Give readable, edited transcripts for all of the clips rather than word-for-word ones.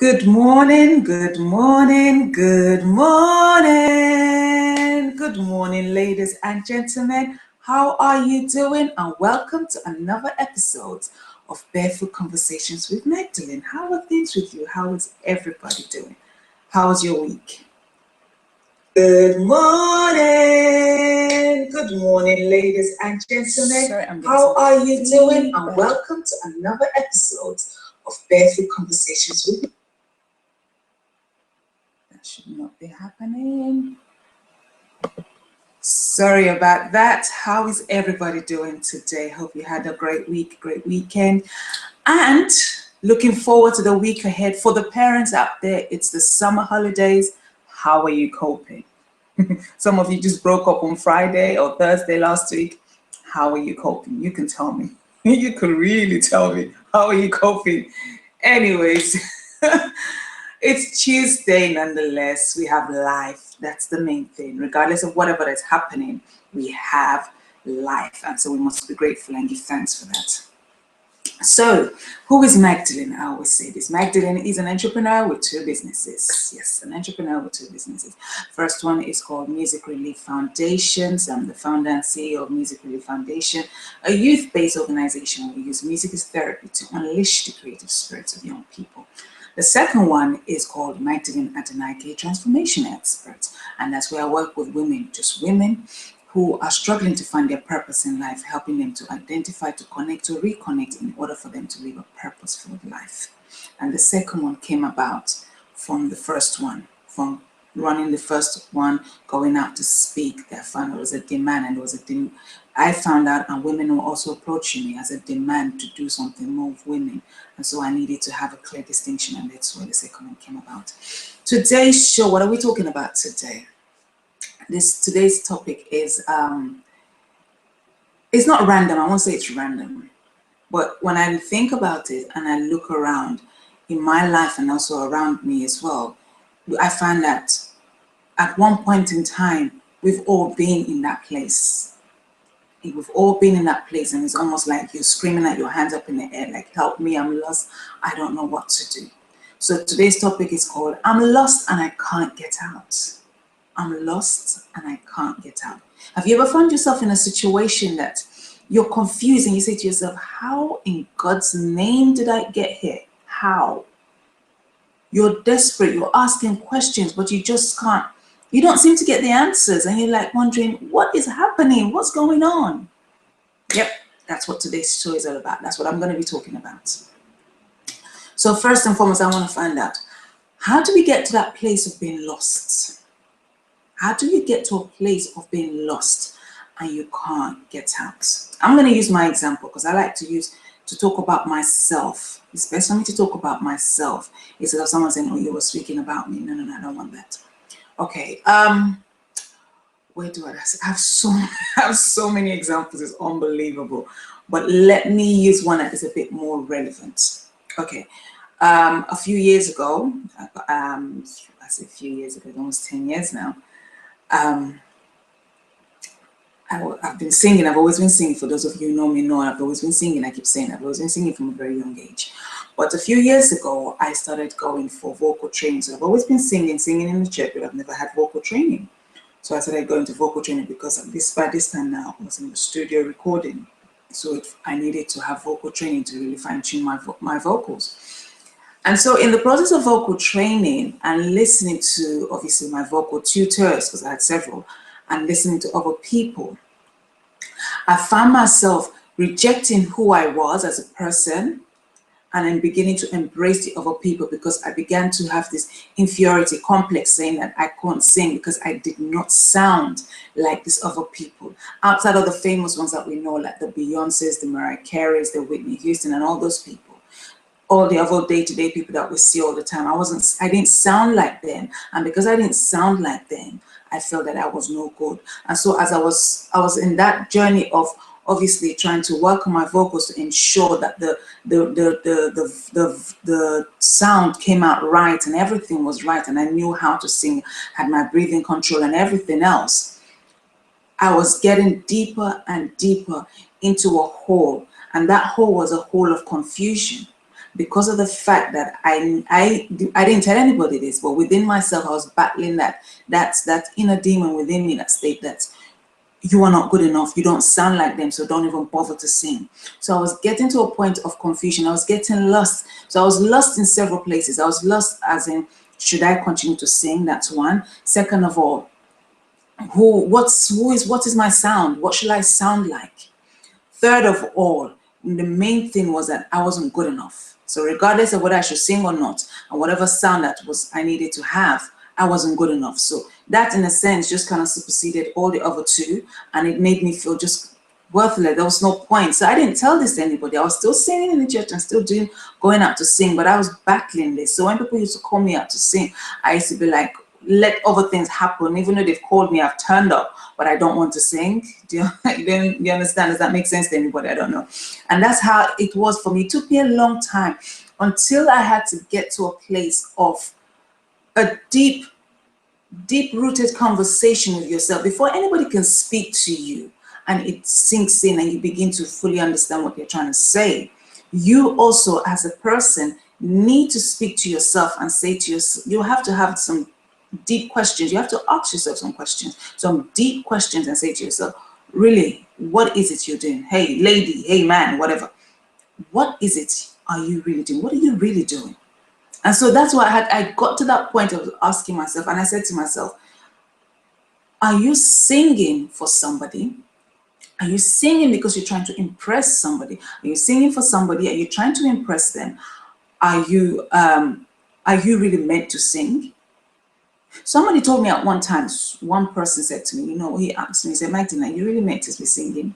Good morning, good morning, good morning. Good morning, ladies and gentlemen. How are you doing? And welcome to another episode of Barefoot Conversations with Magdalene. How are things with you? How is everybody doing? How's your week? Good morning. Good morning, ladies and gentlemen. How are you doing? And welcome to another episode of Barefoot Conversations with Magdalene. That should not be happening. Sorry about that. How is everybody doing today? Hope you had a great week, great weekend. And looking forward to the week ahead. For the parents out there, it's the summer holidays. How are you coping? Some of you just broke up on Friday or Thursday last week. How are you coping? You can tell me. You can really tell me. How are you coping? Anyways. It's Tuesday nonetheless. We have life. That's the main thing. Regardless of whatever is happening, we have life. And so we must be grateful and give thanks for that. So, who is Magdalene? I always say this. Magdalene is an entrepreneur with two businesses. Yes, an entrepreneur with two businesses. First one is called Music Relief Foundations. I'm the founder and CEO of Music Relief Foundation, a youth-based organization where we use music as therapy to unleash the creative spirits of young people. The second one is called Magdalene Adenike, Transformation Expert. And that's where I work with women, just women who are struggling to find their purpose in life, helping them to identify, to connect, or reconnect in order for them to live a purposeful life. And the second one came about from the first one, from running the first one, going out to speak. I found there was a demand, and there was I found out, and women were also approaching me as a demand to do something more with women. And so I needed to have a clear distinction, and that's where the second one came about. Today's show, what are we talking about today? Today's topic is, it's not random. I won't say it's random. But when I think about it and I look around in my life and also around me as well, I find that at one point in time, we've all been in that place. We've all been in that place, and it's almost like you're screaming at your hands up in the air, like, help me, I'm lost, I don't know what to do. So today's topic is called, I'm lost and I can't get out. I'm lost and I can't get out. Have you ever found yourself in a situation that you're confused and you say to yourself, how in God's name did I get here? How? You're desperate, you're asking questions, but you just can't. You don't seem to get the answers, and you're like wondering, what is happening? What's going on? Yep, that's what today's show is all about. That's what I'm going to be talking about. So first and foremost, I want to find out, how do we get to that place of being lost? How do you get to a place of being lost and you can't get out? I'm going to use my example because I like to talk about myself. It's best for me to talk about myself instead of someone saying, oh, you were speaking about me. No, I don't want that. Okay, where do I have so many examples, it's unbelievable. But let me use one that is a bit more relevant. Okay, a few years ago, I say a few years ago, almost 10 years now, I've been singing, I've always been singing. For those of you who know me know, I've always been singing. I keep saying I've always been singing from a very young age. But a few years ago, I started going for vocal training. So I've always been singing in the church, but I've never had vocal training. So I started going to vocal training because by this time now, I was in the studio recording. So I needed to have vocal training to really fine tune my vocals. And so in the process of vocal training and listening to, obviously, my vocal tutors, because I had several, and listening to other people, I found myself rejecting who I was as a person, and then beginning to embrace the other people, because I began to have this inferiority complex, saying that I couldn't sing because I did not sound like these other people. Outside of the famous ones that we know, like the Beyoncés, the Mariah Careys, the Whitney Houston, and all those people, all the other day-to-day people that we see all the time, I didn't sound like them. And because I didn't sound like them, I felt that I was no good. And so as I was in that journey of obviously trying to work on my vocals to ensure that the sound came out right and everything was right, and I knew how to sing, had my breathing control and everything else, I was getting deeper and deeper into a hole, and that hole was a hole of confusion. because of the fact that I didn't tell anybody this, but within myself, I was battling that inner demon within me that state that you are not good enough, you don't sound like them, so don't even bother to sing. So I was getting to a point of confusion. I was getting lost. So I was lost in several places. I was lost as in, should I continue to sing? That's one. Second of all, what is my sound? What should I sound like? Third of all, the main thing was that I wasn't good enough. So regardless of whether I should sing or not, and whatever sound that was I needed to have, I wasn't good enough. So that, in a sense, just kind of superseded all the other two, and it made me feel just worthless. There was no point. So I didn't tell this to anybody. I was still singing in the church and still going out to sing, but I was battling this. So when people used to call me out to sing, I used to be like, let other things happen. Even though they've called me, I've turned up, but I don't want to sing. Do you understand? Does that make sense to anybody? I don't know. And that's how it was for me. It took me a long time until I had to get to a place of a deep-rooted conversation with yourself before anybody can speak to you and it sinks in and you begin to fully understand what they're trying to say. You also, as a person, need to speak to yourself and say to yourself, you have to have some deep questions. You have to ask yourself some questions, some deep questions, and say to yourself, really, what is it you're doing? Hey, lady, hey, man, whatever. What is it are you really doing? What are you really doing? And so that's why I got to that point of asking myself, and I said to myself, are you singing for somebody? Are you singing because you're trying to impress somebody? Are you singing for somebody? Are you trying to impress them? Are you really meant to sing? Somebody told me at one time, one person said to me, he asked me, he said, Magdalene, are you really meant to be singing?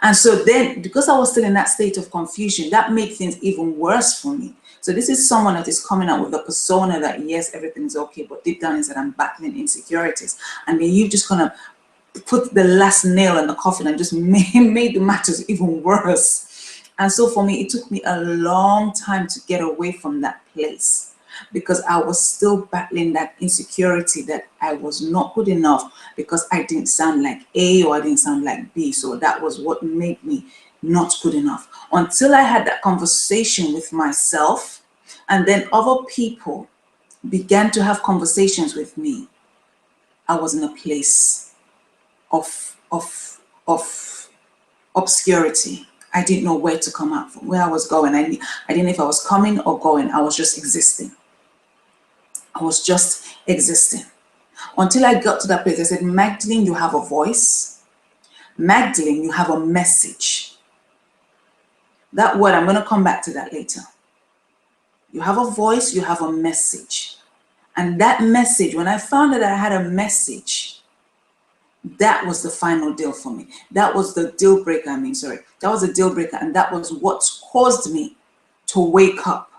And so then, because I was still in that state of confusion, that made things even worse for me. So this is someone that is coming out with a persona that, yes, everything's okay, but deep down inside, I'm battling insecurities. And then you just kind of put the last nail in the coffin and just made the matters even worse. And so for me, it took me a long time to get away from that place, because I was still battling that insecurity that I was not good enough because I didn't sound like A or I didn't sound like B. So that was what made me not good enough. Until I had that conversation with myself, and then other people began to have conversations with me, I was in a place of obscurity. I didn't know where to come out from, where I was going. I didn't know if I was coming or going. I was just existing. I was just existing. Until I got to that place, I said, Magdalene, you have a voice. Magdalene, you have a message. That word, I'm going to come back to that later. You have a voice, you have a message. And that message, when I found that I had a message, that was the final deal for me. That was the deal breaker, That was a deal breaker, and that was what caused me to wake up.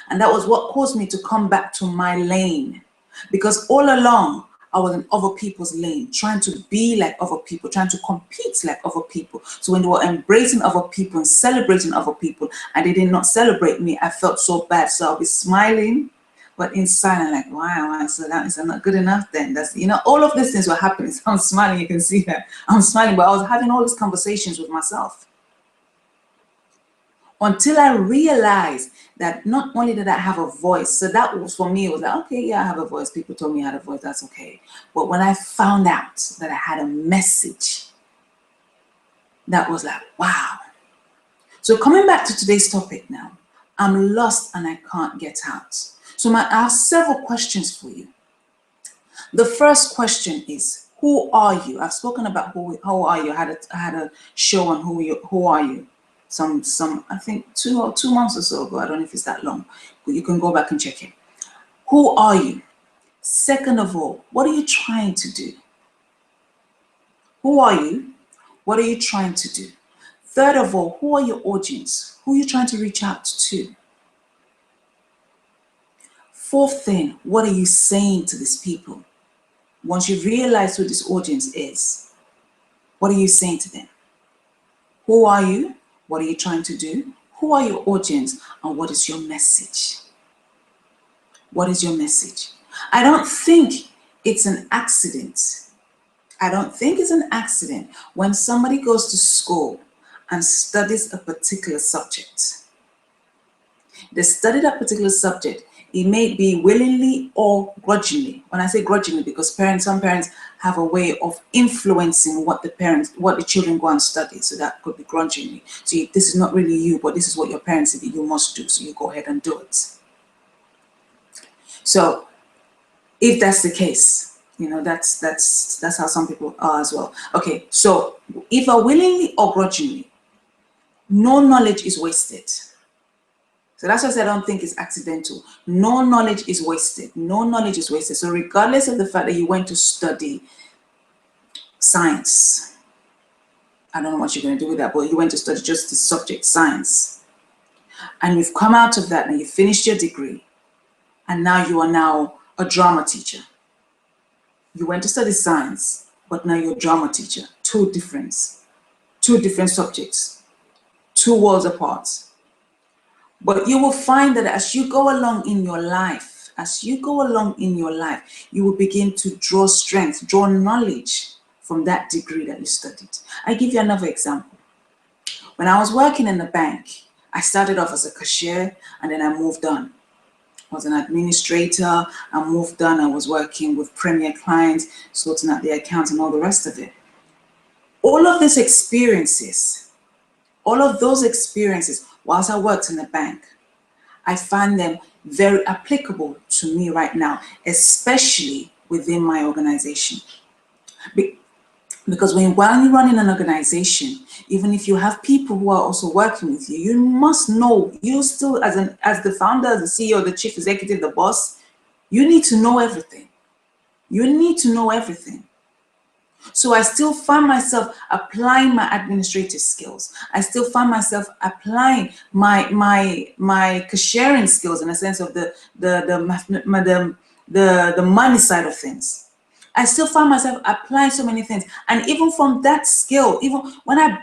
And that was what caused me to come back to my lane. Because all along, I was in other people's lane, trying to be like other people, trying to compete like other people. So when they were embracing other people and celebrating other people, and they did not celebrate me, I felt so bad. So I'll be smiling, but inside I'm like, wow, so that is not good enough then. That's, all of these things were happening. So I'm smiling, you can see that. I'm smiling, but I was having all these conversations with myself. Until I realized that not only did I have a voice, so that was for me, it was like, okay, yeah, I have a voice. People told me I had a voice, that's okay. But when I found out that I had a message, that was like, wow. So coming back to today's topic now, I'm lost and I can't get out. So I have several questions for you. The first question is, who are you? I've spoken about who are you. I had a show on who are you. Some I think 2 months or so ago. I don't know if it's that long, but you can go back and check it. Who are you? Second of all, what are you trying to do? Who are you? What are you trying to do? Third of all, who are your audience? Who are you trying to reach out to? Fourth thing, what are you saying to these people? Once you realize who this audience is, what are you saying to them? Who are you? What are you trying to do? Who are your audience? And what is your message? What is your message? I don't think it's an accident. I don't think it's an accident when somebody goes to school and studies a particular subject. they study that particular subject. It may be willingly or grudgingly. When I say grudgingly, because some parents have a way of influencing what the children go and study. So that could be grudgingly. So this is not really you, but this is what your parents say that you must do. So you go ahead and do it. So if that's the case, that's how some people are as well. Okay, so either willingly or grudgingly, no knowledge is wasted. So that's why I don't think it's accidental. No knowledge is wasted. No knowledge is wasted. So regardless of the fact that you went to study science, I don't know what you're going to do with that, but you went to study just the subject science, and you've come out of that and you finished your degree, and now you are now a drama teacher. You went to study science, but now you're a drama teacher. Two different subjects, two worlds apart. But you will find that as you go along in your life, you will begin to draw strength, draw knowledge from that degree that you studied. I give you another example. When I was working in the bank, I started off as a cashier and then I moved on. I was an administrator, I moved on, I was working with premier clients, sorting out their accounts and all the rest of it. All of those experiences, whilst I worked in the bank, I find them very applicable to me right now, especially within my organization. Because while you're running an organization, even if you have people who are also working with you, you must know, you still as the founder, the CEO, the chief executive, the boss, you need to know everything. So I still find myself applying my administrative skills. I still find myself applying my cashiering skills in a sense of the money side of things. I still find myself applying so many things. And even from that skill, even when I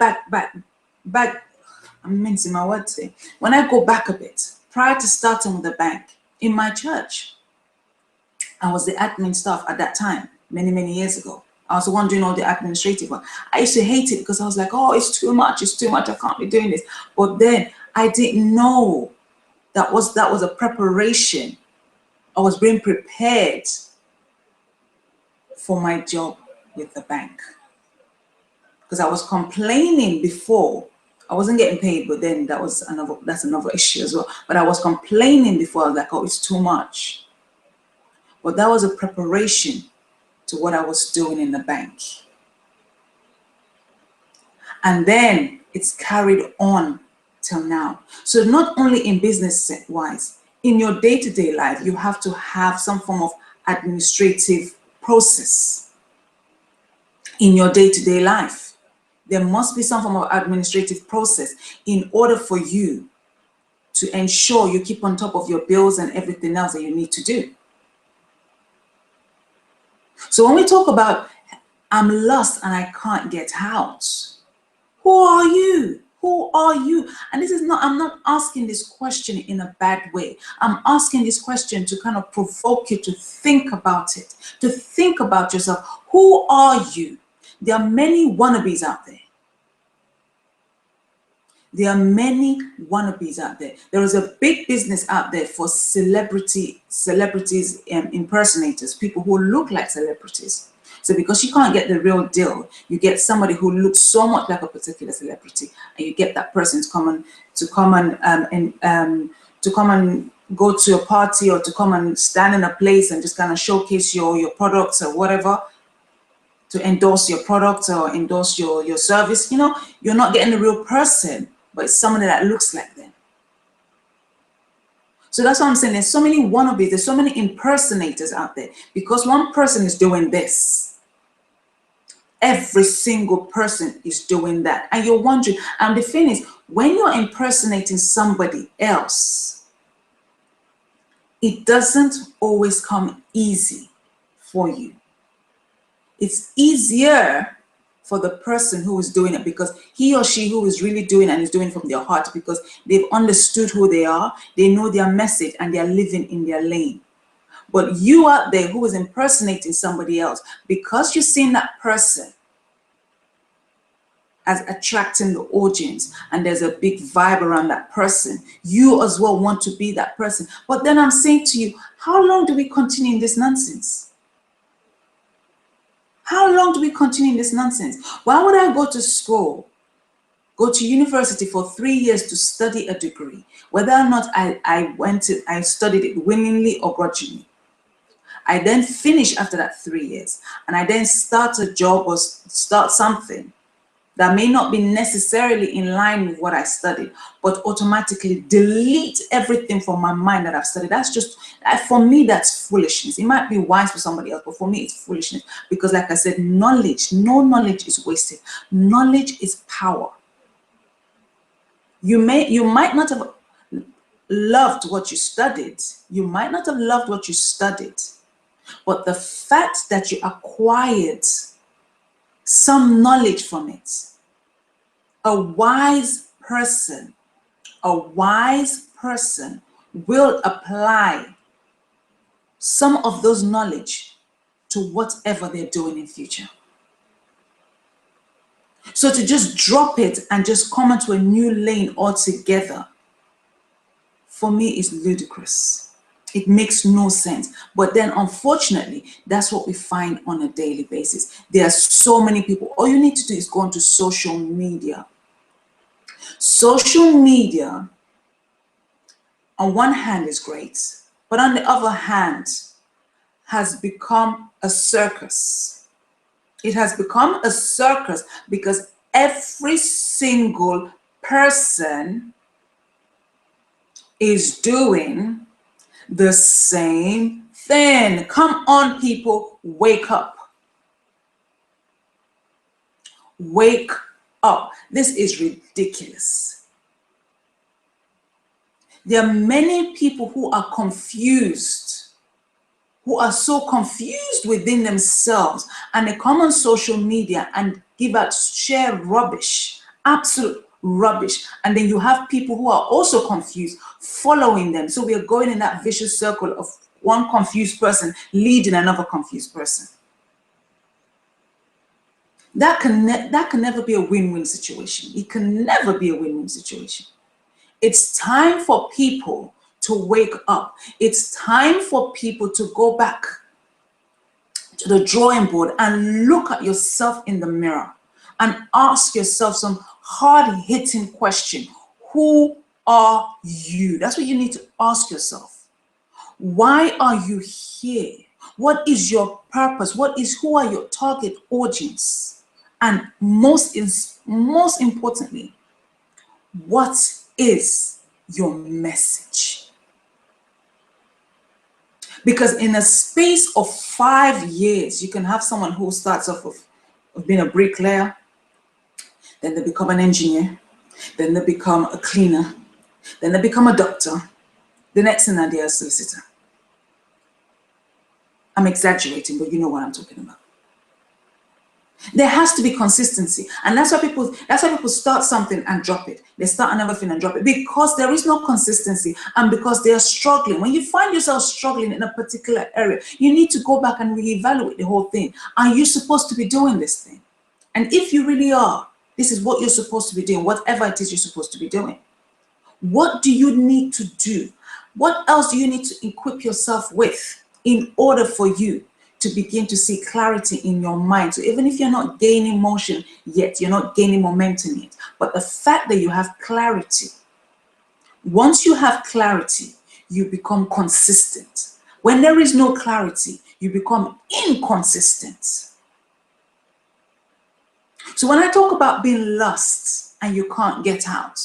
I'm mincing my words here. When I go back a bit, prior to starting with the bank, in my church, I was the admin staff at that time, many, many years ago. I was the one doing all the administrative work. I used to hate it because I was like, oh, it's too much, I can't be doing this. But then I didn't know that was a preparation. I was being prepared for my job with the bank. Because I was complaining before. I wasn't getting paid, but then that's another issue as well. But I was complaining before. I was like, oh, it's too much. But that was a preparation to what I was doing in the bank. And then it's carried on till now. So not only in business wise, in your day-to-day life, you have to have some form of administrative process. In your day-to-day life, there must be some form of administrative process in order for you to ensure you keep on top of your bills and everything else that you need to do. So when we talk about I'm lost and I can't get out, who are you? Who are you? And I'm not asking this question in a bad way. I'm asking this question to kind of provoke you to think about it, to think about yourself. Who are you? There are many wannabes out there. There are many wannabes out there. There is a big business out there for celebrities, impersonators, people who look like celebrities. So because you can't get the real deal, you get somebody who looks so much like a particular celebrity, and you get that person to come and go to a party or to come and stand in a place and just kind of showcase your products or whatever, to endorse your product or endorse your service. You know, you're not getting the real person, but it's somebody that looks like them. So that's what I'm saying. There's so many wannabes, there's so many impersonators out there, because one person is doing this. Every single person is doing that. And you're wondering, and the thing is, when you're impersonating somebody else, it doesn't always come easy for you. It's easier for the person who is doing it, because he or she who is really doing and is doing from their heart, because they've understood who they are, they know their message, and they're living in their lane. But you out there who is impersonating somebody else, because you've seen that person as attracting the audience, and there's a big vibe around that person, you as well want to be that person. But then I'm saying to you, how long do we continue in this nonsense? How long do we continue in this nonsense? Why would I go to school, go to university for 3 years to study a degree, whether or not I studied it willingly or grudgingly? I then finish after that 3 years, and I then start a job or start something that may not be necessarily in line with what I studied, but automatically delete everything from my mind that I've studied. That's just, for me, that's foolishness. It might be wise for somebody else, but for me, it's foolishness. Because like I said, knowledge, no knowledge is wasted. Knowledge is power. You might not have loved what you studied. You might not have loved what you studied, but the fact that you acquired some knowledge from it, a wise person will apply some of those knowledge to whatever they're doing in future. So to just drop it and just come into a new lane altogether, for me, is ludicrous. It makes no sense. But then, unfortunately, that's what we find on a daily basis. There are so many people. All you need to do is go onto social media. Social media, on one hand, is great, but on the other hand, has become a circus. It has become a circus because every single person is doing the same thing. Come on, people, wake up. Wake up. This is ridiculous. There are many people who are confused, who are so confused within themselves, and they come on social media and share rubbish, absolute rubbish. And then you have people who are also confused following them. So we are going in that vicious circle of one confused person leading another confused person. That can never be a win-win situation. It can never be a win-win situation. It's time for people to wake up. It's time for people to go back to the drawing board and look at yourself in the mirror and ask yourself some hard-hitting question. Who are you? That's what you need to ask yourself. Why are you here? What is your purpose? Who are your target audience? And most importantly, what is your message? Because in a space of 5 years, you can have someone who starts off of being a bricklayer, then they become an engineer, then they become a cleaner, then they become a doctor. The next thing they're a solicitor. I'm exaggerating, but you know what I'm talking about. There has to be consistency, and that's why people start something and drop it. They start another thing and drop it because there is no consistency, and because they are struggling. When you find yourself struggling in a particular area, you need to go back and reevaluate the whole thing. Are you supposed to be doing this thing? And if you really are, this is what you're supposed to be doing, whatever it is you're supposed to be doing. What do you need to do? What else do you need to equip yourself with in order for you to begin to see clarity in your mind? So even if you're not gaining motion yet, you're not gaining momentum yet, but the fact that you have clarity, once you have clarity, you become consistent. When there is no clarity, you become inconsistent. So when I talk about being lost and you can't get out,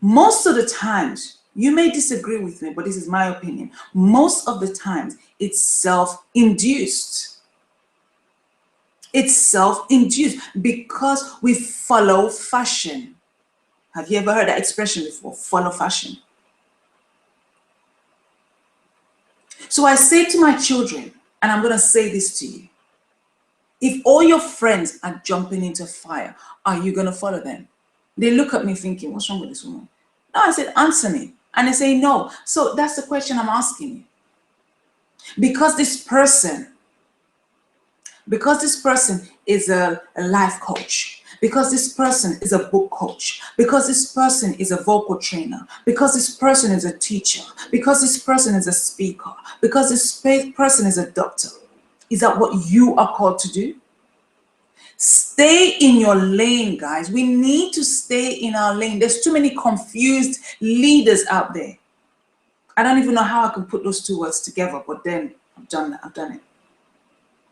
most of the times, you may disagree with me, but this is my opinion. Most of the times, it's self-induced. It's self-induced because we follow fashion. Have you ever heard that expression before? Follow fashion. So I say to my children, and I'm going to say this to you. If all your friends are jumping into fire, are you going to follow them? They look at me thinking, what's wrong with this woman? No, I said, answer me. And they say no. So that's the question I'm asking you. Because this person is a life coach, because this person is a book coach, because this person is a vocal trainer, because this person is a teacher, because this person is a speaker, because this person is a doctor. Is that what you are called to do? Stay in your lane, guys. We need to stay in our lane. There's too many confused leaders out there. I don't even know how I can put those two words together, but then I've done it.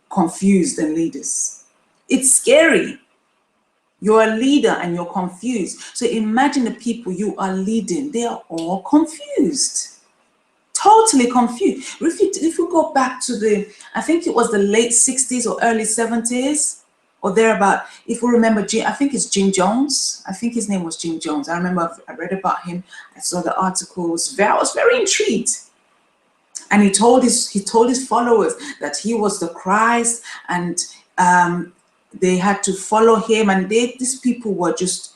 Confused and leaders. It's scary. You're a leader and you're confused. So imagine the people you are leading. They are all confused. Totally confused. If you go back to I think it was the late 60s or early 70s or thereabout, if we remember, I think it's Jim Jones. I think his name was Jim Jones. I remember I read about him. I saw the articles. I was very intrigued. And he told his followers that he was the Christ, and they had to follow him. And these people were just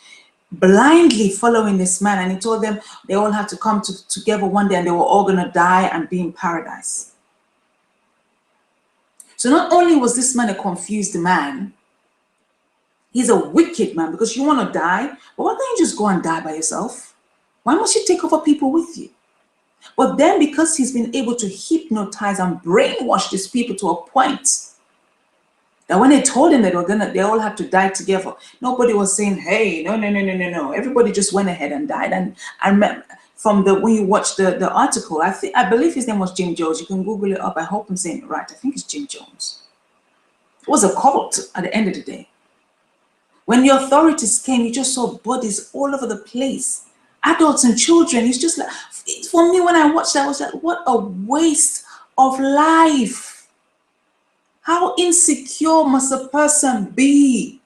blindly following this man. And he told them they all had to come together one day, and they were all going to die and be in paradise. So not only was this man a confused man, he's a wicked man, because you want to die, but why don't you just go and die by yourself? Why must you take over people with you? But then, because he's been able to hypnotize and brainwash these people to a point that when they told him that they all had to die together, nobody was saying, hey, no. Everybody just went ahead and died. And I remember when you watch the article, I believe his name was Jim Jones. You can Google it up. I hope I'm saying it right. I think it's Jim Jones. It was a cult at the end of the day. When the authorities came, you just saw bodies all over the place. Adults and children. It's just like, for me, when I watched that, I was like, what a waste of life. How insecure must a person be?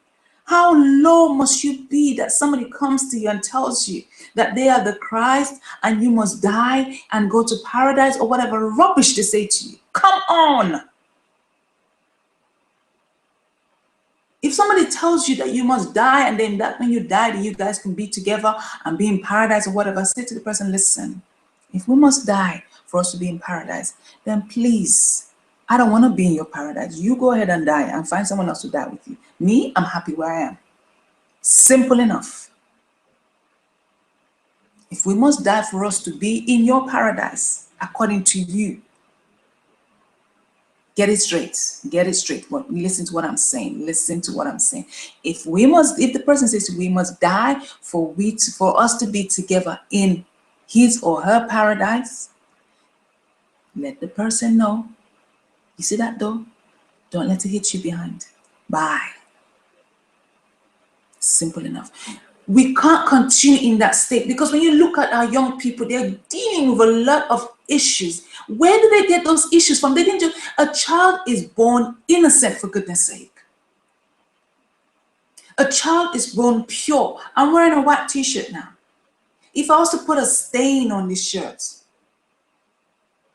How low must you be that somebody comes to you and tells you that they are the Christ and you must die and go to paradise, or whatever rubbish they say to you? Come on. If somebody tells you that you must die, and then that when you die, that you guys can be together and be in paradise or whatever, say to the person, listen, if we must die for us to be in paradise, then please, I don't want to be in your paradise. You go ahead and die and find someone else to die with you. Me, I'm happy where I am. Simple enough. If we must die for us to be in your paradise, according to you, get it straight. But listen to what I'm saying. If the person says we must die for us to be together in his or her paradise, let the person know. You see that door? Don't let it hit you behind. Bye. Simple enough. We can't continue in that state, because when you look at our young people, they're dealing with a lot of issues. Where do they get those issues from? A child is born innocent, for goodness sake. A child is born pure. I'm wearing a white t-shirt now. If I was to put a stain on this shirt,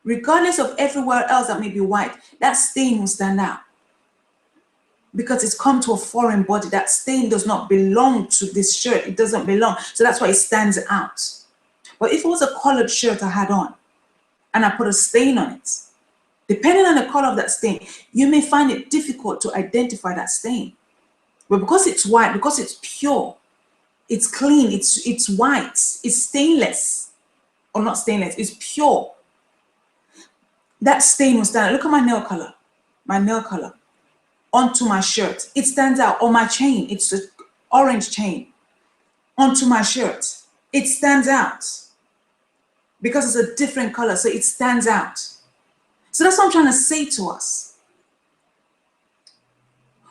regardless of everywhere else that may be white, that stain will stand out. Because it's come to a foreign body. That stain does not belong to this shirt. It doesn't belong. So that's why it stands out. But if it was a colored shirt I had on and I put a stain on it, depending on the color of that stain, you may find it difficult to identify that stain. But because it's white, because it's pure, it's clean, it's white, it's stainless, or not stainless, it's pure, that stain will stand out. Look at my nail color. Onto my shirt, it stands out. On my chain, it's an orange chain. Onto my shirt, it stands out because it's a different color, so it stands out. So that's what I'm trying to say to us.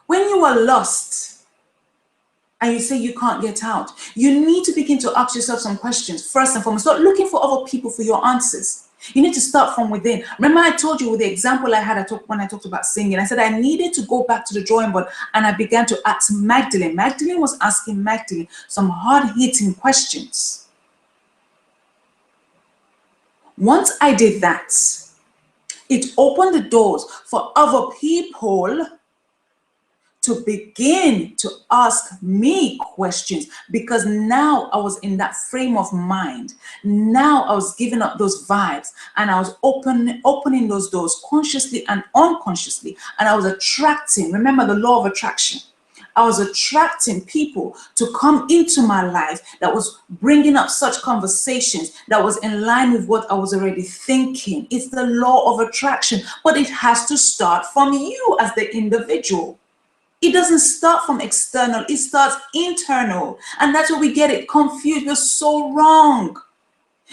When you are lost and you say you can't get out, you need to begin to ask yourself some questions. First and foremost, start looking for other people for your answers. You need to start from within. Remember, I told you with the example I had when I talked about singing, I said I needed to go back to the drawing board, and I began to ask Magdalene. Magdalene was asking Magdalene some hard-hitting questions. Once I did that, it opened the doors for other people to begin to ask me questions, because now I was in that frame of mind. Now I was giving up those vibes, and I was opening those doors consciously and unconsciously, and I was attracting. Remember the law of attraction. I was attracting people to come into my life that was bringing up such conversations that was in line with what I was already thinking. It's the law of attraction, but it has to start from you as the individual. It doesn't start from external, it starts internal. And that's where we get it confused. We're so wrong.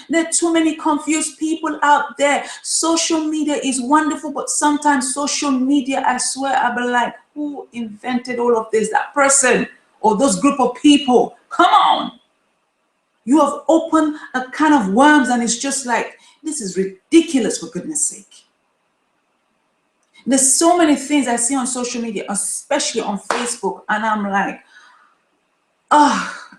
There are too many confused people out there. Social media is wonderful, but sometimes social media, I swear, I'll be like, who invented all of this? That person or those group of people. Come on. You have opened a can of worms and it's just like, this is ridiculous, for goodness sake. There's so many things I see on social media, especially on Facebook, and I'm like,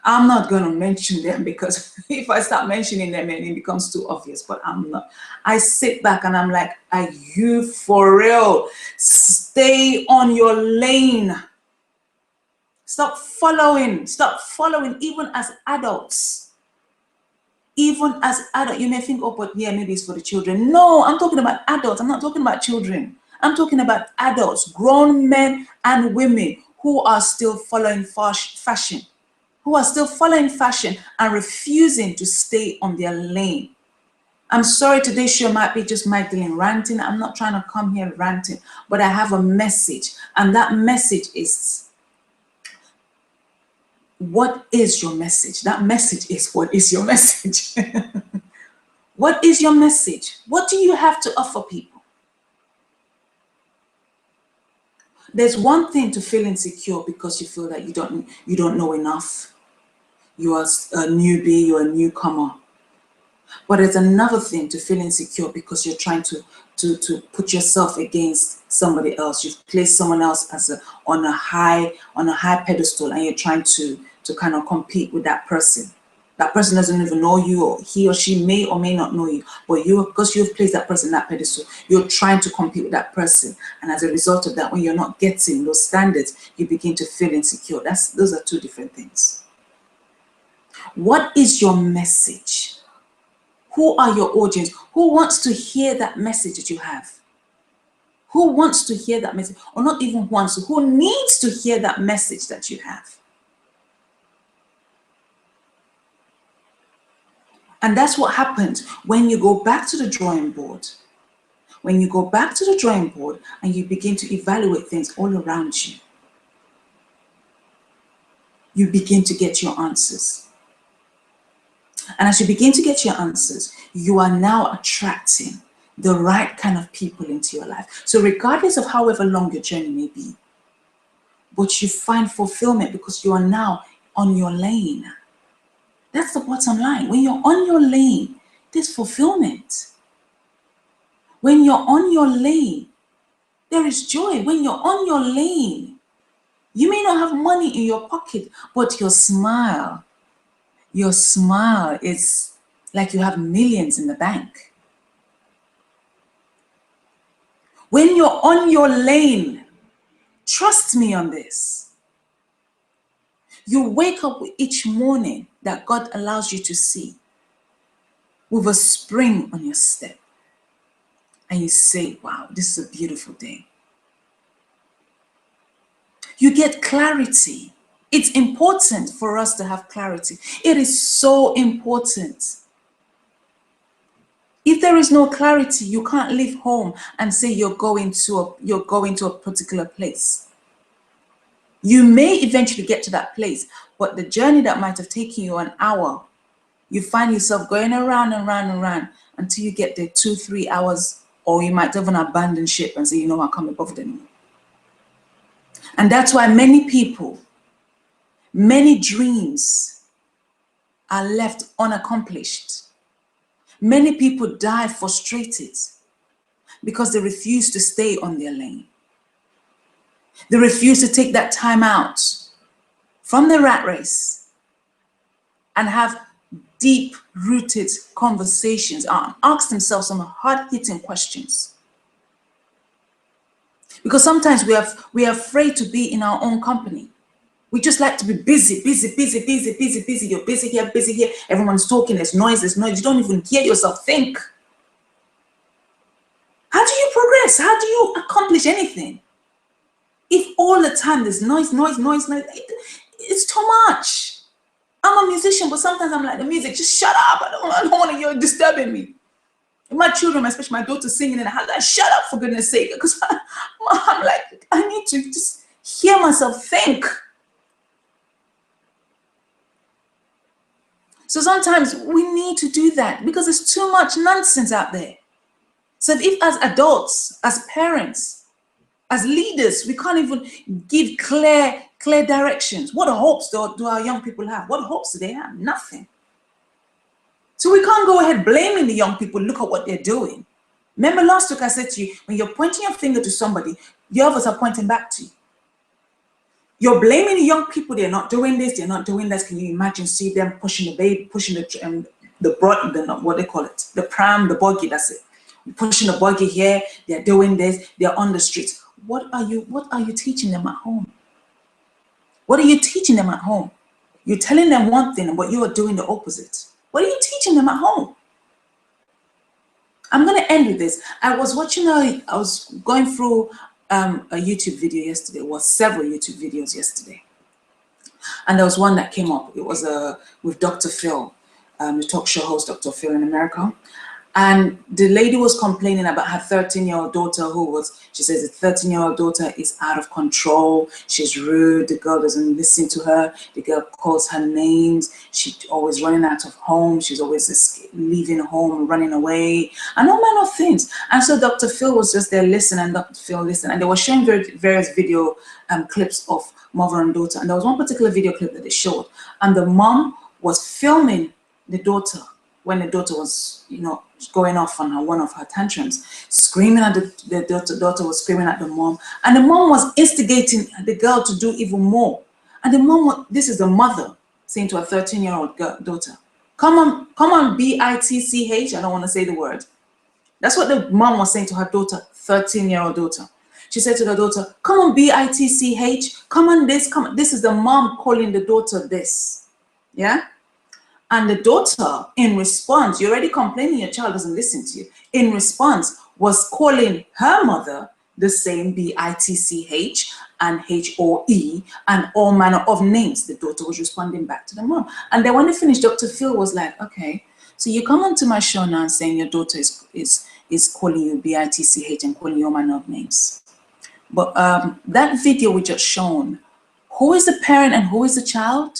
I'm not going to mention them, because if I start mentioning them, it becomes too obvious, but I'm not. I sit back and I'm like, are you for real? Stay on your lane. Stop following, even as adults. Even as adults, you may think, oh, but yeah, maybe it's for the children. No, I'm talking about adults. I'm not talking about children. I'm talking about adults, grown men and women who are still following fashion. Who are still following fashion and refusing to stay on their lane. I'm sorry, today's show might be just Magdalene ranting. I'm not trying to come here ranting, but I have a message. And that message is, what is your message? That message is, what is your message? What is your message? What do you have to offer people? There's one thing to feel insecure because you feel that you don't know enough. You are a newbie, you're a newcomer. But there's another thing to feel insecure because you're trying to put yourself against somebody else. You've placed someone else as on a high pedestal, and you're trying to kind of compete with that person. That person doesn't even know you, or he or she may or may not know you, but because you've placed that person on that pedestal, you're trying to compete with that person. And as a result of that, when you're not getting those standards, you begin to feel insecure. Those are two different things. What is your message? Who are your audience? Who wants to hear that message that you have? Who wants to hear that message? Or not even wants, who needs to hear that message that you have? And that's what happens when you go back to the drawing board. When you go back to the drawing board and you begin to evaluate things all around you, you begin to get your answers. And as you begin to get your answers, you are now attracting the right kind of people into your life. So regardless of however long your journey may be, but you find fulfillment because you are now on your lane. That's the bottom line. When you're on your lane, there's fulfillment. When you're on your lane, there is joy. When you're on your lane, you may not have money in your pocket, but your smile is like you have millions in the bank. When you're on your lane, trust me on this. You wake up each morning that God allows you to see with a spring on your step. And you say, wow, this is a beautiful day. You get clarity. It's important for us to have clarity. It is so important. If there is no clarity, you can't leave home and say you're going to a particular place. You may eventually get to that place, but the journey that might have taken you an hour, you find yourself going around and round and round until you get there 2-3 hours, or you might even abandon ship and say, you know what, I can't be bothered anymore. And that's why many people, many dreams are left unaccomplished. Many people die frustrated because they refuse to stay on their lane. They refuse to take that time out from the rat race and have deep-rooted conversations and ask themselves some hard-hitting questions. Because sometimes we are afraid to be in our own company. We just like to be busy. You're busy here. Everyone's talking, there's noise. You don't even hear yourself think. How do you progress? How do you accomplish anything If all the time there's noise, it's too much. I'm a musician, but sometimes I'm like, the music, just shut up. I don't want to, you're disturbing me. And my children, especially my daughter, singing in the house, like, shut up for goodness sake. Because I'm like, I need to just hear myself think. So sometimes we need to do that because there's too much nonsense out there. So if as adults, as parents, as leaders, we can't even give clear directions. What hopes do our young people have? What hopes do they have? Nothing. So we can't go ahead blaming the young people. Look at what they're doing. Remember last week I said to you, when you're pointing your finger to somebody, the others are pointing back to you. You're blaming the young people. They're not doing this. They're not doing that. Can you imagine? See them pushing the baby, pushing what they call it, the pram, the buggy. That's it. Pushing the buggy here. They're doing this. They're on the streets. What are you teaching them at home? What are you teaching them at home? You're telling them one thing, but you are doing the opposite. What are you teaching them at home? I'm going to end with this. I was going through a YouTube video yesterday. It was several YouTube videos yesterday. And there was one that came up. It was with Dr. Phil, the talk show host, Dr. Phil in America. And the lady was complaining about her 13-year-old daughter she says the 13-year-old daughter is out of control. She's rude. The girl doesn't listen to her. The girl calls her names. She's always running out of home. She's always leaving home, running away, and all manner of things. And so Dr. Phil was just there listening, and Dr. Phil listened. And they were showing various video clips of mother and daughter. And there was one particular video clip that they showed. And the mom was filming the daughter when the daughter was, going off on one of her tantrums, screaming at the daughter was screaming at the mom, and the mom was instigating the girl to do even more. And the mom, this is the mother saying to her 13-year-old daughter, come on, B-I-T-C-H, I don't want to say the word. That's what the mom was saying to her daughter, 13-year-old daughter. She said to the daughter, come on, B-I-T-C-H, come on this, come on. This is the mom calling the daughter this, yeah? And the daughter, in response, you're already complaining your child doesn't listen to you. In response, was calling her mother the same B-I-T-C-H and H-O-E and all manner of names. The daughter was responding back to the mom. And then when they finished, Dr. Phil was like, okay, so you come onto my show now saying your daughter is calling you B-I-T-C-H and calling you all manner of names. But that video we just shown, who is the parent and who is the child?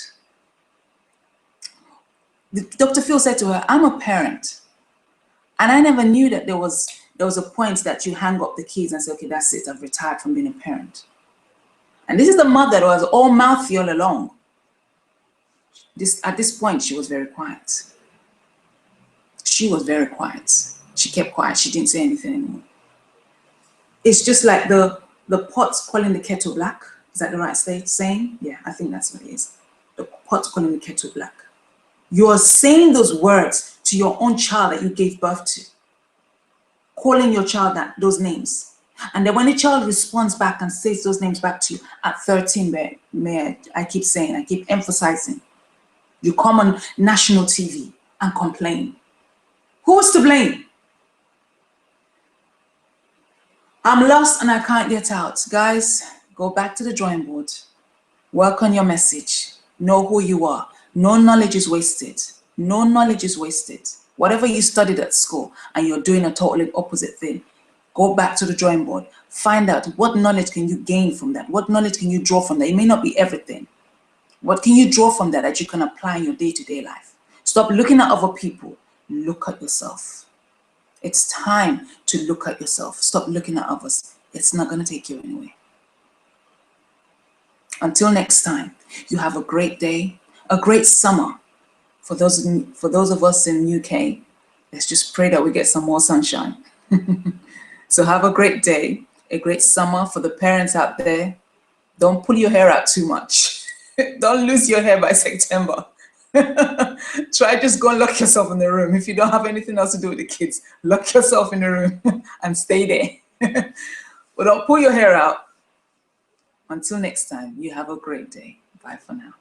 Dr. Phil said to her, I'm a parent. And I never knew that there was a point that you hang up the keys and say, okay, that's it, I've retired from being a parent. And this is the mother that was all mouthy all along. At this point, she was very quiet. She was very quiet. She kept quiet. She didn't say anything anymore. It's just like the pot's calling the kettle black. Is that the right saying? Yeah, I think that's what it is. The pot's calling the kettle black. You are saying those words to your own child that you gave birth to, calling your child those names. And then when the child responds back and says those names back to you at 13, I keep emphasizing, you come on national TV and complain. Who's to blame? I'm lost and I can't get out. Guys, go back to the drawing board. Work on your message. Know who you are. No knowledge is wasted. No knowledge is wasted. Whatever you studied at school and you're doing a totally opposite thing, go back to the drawing board. Find out what knowledge can you gain from that? What knowledge can you draw from that? It may not be everything. What can you draw from that you can apply in your day-to-day life? Stop looking at other people. Look at yourself. It's time to look at yourself. Stop looking at others. It's not going to take you anywhere. Until next time, you have a great day. A great summer for those of us in UK. Let's just pray that we get some more sunshine. So have a great day, a great summer for the parents out there. Don't pull your hair out too much. Don't lose your hair by September. Try just go and lock yourself in the room. If you don't have anything else to do with the kids, lock yourself in the room and stay there. But don't pull your hair out. Until next time, you have a great day. Bye for now.